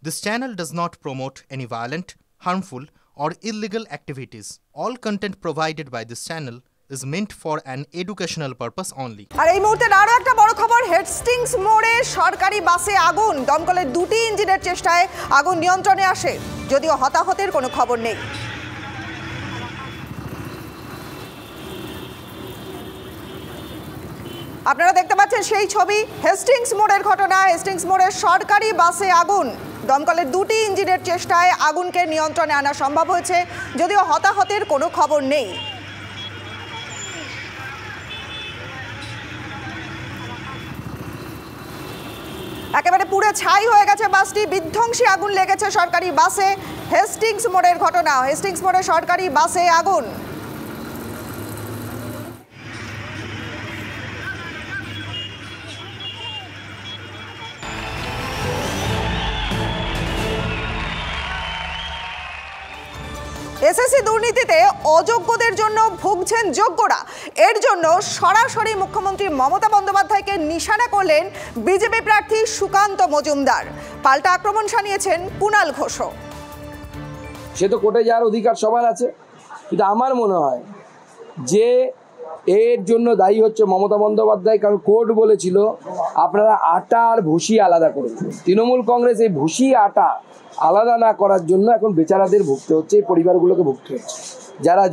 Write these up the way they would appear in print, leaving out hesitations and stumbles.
This channel does not promote any violent, harmful, or illegal activities. All content provided by this channel is meant for an educational purpose only. আর এই মুহূর্তে আরো একটা বড় খবর, Hastings মোড়ে সরকারি বাসে আগুন। দমকলের দুটি ইঞ্জিনের চেষ্টায় আগুন নিয়ন্ত্রণে আসে, যদিও হতাহতের কোনো খবর নেই। আপনারা দেখতে পাচ্ছেন সেই ছবি, হেস্টিংস মোড়ের ঘটনা। হেস্টিংস মোড়ে সরকারি বাসে আগুন। দমকলের দুটি ইঞ্জিনের চেষ্টায় আগুনকে নিয়ন্ত্রণে আনা সম্ভব হয়েছে, যদিও হতাহতের কোনো খবর নেই। একেবারে পুরো ছাই হয়ে গেছে বাসটি, বিধ্বংসী আগুন লেগেছে সরকারি বাসে। হেস্টিংস মোড়ের ঘটনা, হেস্টিংস মোড়ে সরকারি বাসে আগুন। এসএসসি দুর্নীতিতে অযোগ্যদের জন্য ভুগছেন যোগ্যরা। এর জন্য সরাসরি মুখ্যমন্ত্রী মমতা বন্দ্যোপাধ্যায়কে নিশানা করলেন বিজেপি প্রার্থী সুকান্ত মজুমদার। পাল্টা আক্রমণ শানিয়েছেন কুণাল ঘোষও। সে তো কোর্টে যাওয়ার অধিকার সবার আছে, কিন্তু আমার মনে হয় যে এর জন্য দায়ী হচ্ছে মমতা বন্দ্যোপাধ্যায়। কারণ কোর্ট বলেছিল আপনারা আটা আর ভুসি আলাদা করুন। তৃণমূল কংগ্রেস এই ভুসি আটা আলাদা না করার জন্য এখন বেচারাদের ভুগতে হচ্ছে, এই পরিবারগুলোকে ভুগতে হচ্ছে। যারা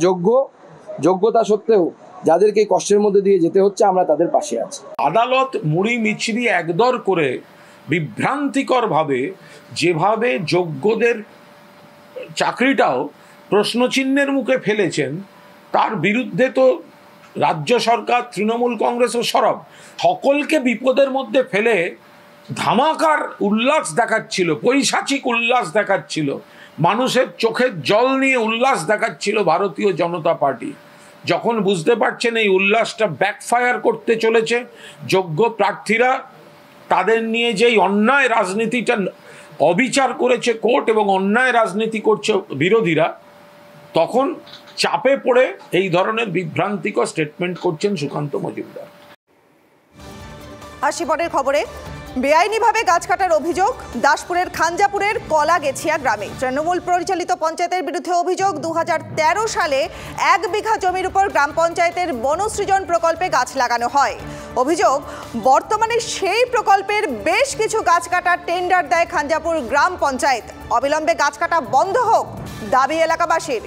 যোগ্যতা সত্ত্বেও যাদেরকে কষ্টের মধ্যে দিয়ে যেতে হচ্ছে, আমরা তাদের পাশে আছি। আদালত মুড়ি মিছিরি একদর করে বিভ্রান্তিকরভাবে যেভাবে যোগ্যদের চাকরিটাও প্রশ্নচিহ্নের মুখে ফেলেছেন, তার বিরুদ্ধে তো রাজ্য সরকার, তৃণমূল কংগ্রেস ও সরব সকলকে বিপদের মধ্যে ফেলে ধামাকার উল্লাস দেখাচ্ছিল, পৈশাচিক উল্লাস দেখাচ্ছিল, মানুষের চোখের জল নিয়ে উল্লাস দেখাচ্ছিল ভারতীয় জনতা পার্টি। যখন বুঝতে পারছেন এই উল্লাসটা ব্যাকফায়ার করতে চলেছে, যোগ্য প্রার্থীরা তাদের নিয়ে যেই অন্যায় রাজনীতিটা অবিচার করেছে কোর্ট এবং অন্যায় রাজনীতি করছে বিরোধীরা, তখন চাপে পড়ে এই ধরনের বিভ্রান্তিকর স্টেটমেন্ট করছেন সুকান্ত মজুমদার। আসি পরের খবরে। বেআইনিভাবে গাছ কাটার অভিযোগ দাসপুরের খাঞ্জাপুরের কলাগেছিয়া গ্রামে। তৃণমূল পরিচালিত পঞ্চায়েতের বিরুদ্ধে অভিযোগ, 2013 সালে 1 বিঘা জমির উপর গ্রাম পঞ্চায়েতের বনসৃজন প্রকল্পে গাছ লাগানো হয়। অভিযোগ, বর্তমানে সেই প্রকল্পের বেশ কিছু গাছ কাটার টেন্ডার দেয় খাঞ্জাপুর গ্রাম পঞ্চায়েত। অবিলম্বে গাছ কাটা বন্ধ হোক দাবি এলাকাবাসীর।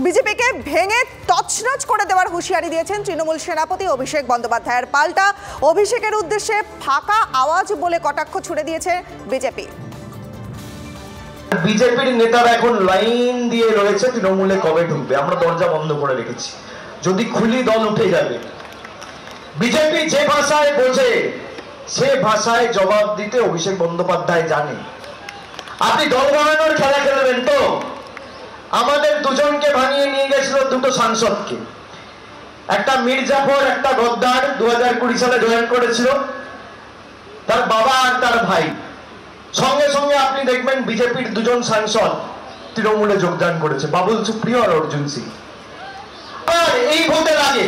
বিজেপিকে ভেঙে তছনছ করে দেওয়ার হুঁশিয়ারি দিয়েছেন তৃণমূল সেনাপতি অভিষেক বন্দ্যোপাধ্যায়ের। পাল্টা অভিষেকের উদ্দেশ্যে ফাঁকা আওয়াজ বলে কটাক্ষ ছুড়ে দিয়েছে বিজেপি। বিজেপির নেতারা এখন লাইন দিয়ে রয়েছে তৃণমূলে কবে ঢুকবে, আমরা দরজা বন্ধ করে রেখেছি, যদি খুলি দল উঠে যাবে। বিজেপি যে ভাষায় বোঝে সে ভাষায় জবাব দিতে অভিষেক বন্দ্যোপাধ্যায় জানে। আপনি দল বানানোর খেলা খেলবেন তো? আমাদের দুজনকে ভাঙিয়ে নিয়ে গেছিল দুটো সাংসদকে, একটা মির্জাফর, একটা গদ্দার 2020 সালে জয়েন করেছিল, তার বাবা আর তার ভাই। সঙ্গে সঙ্গে আপনি দেখবেন বিজেপির দুজন সাংসদ তৃণমূলে যোগদান করেছে, বাবুল সুপ্রিয় আর অর্জুন সিং। আর এই ভোটের আগে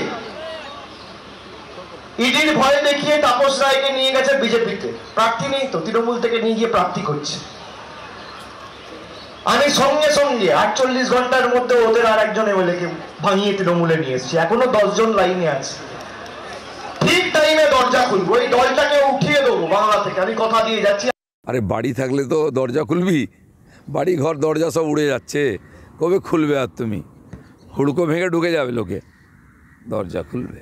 ইডির ভয় দেখিয়ে তাপস রায়কে নিয়ে গেছে বিজেপিতে, প্রার্থী নেই তো, তৃণমূল থেকে নিয়ে গিয়ে প্রার্থী করছে। আমি সঙ্গে সঙ্গে 48 ঘন্টার মধ্যে ওদের আর একজন এমএলএকে ভাঙিয়ে তৃণমূলে নিয়ে এসেছি। এখনো 10 জন লাইনে আছে। ঠিক টাইমে দরজা খুলবো, এই দলটাকে উঠিয়ে দেবো বাংলা থেকে, আমি কথা দিয়ে যাচ্ছি। আরে বাড়ি থাকলে তো দরজা খুলবি, বাড়ি ঘর দরজা সব উড়ে যাচ্ছে, কবে খুলবে? আর তুমি হুড়কো ভেঙে ঢুকে যাবে লোকে, দরজা খুলবে।